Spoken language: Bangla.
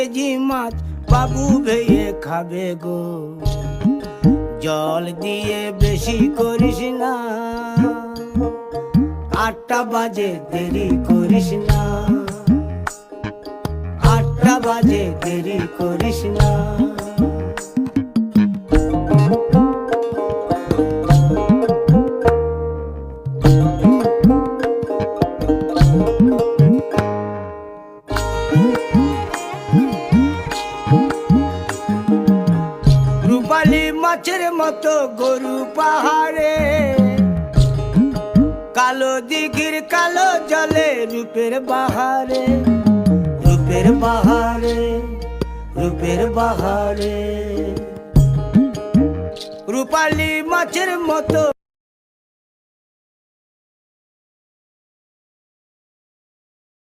কেজি মাছ বাবু ভেয়ে খাবে গো। জল দিয়ে বেশি করিস না, 8টা বাজে দেরি করিস না, 8টা বাজে দেরি করিস না। রূপালী মাছের মতো গরু পাহাড়ে, কালো দিঘির কালো জলে রূপের বাহারে, রূপের বাহারে, রূপের বাহারে। রূপালী মাছের মতো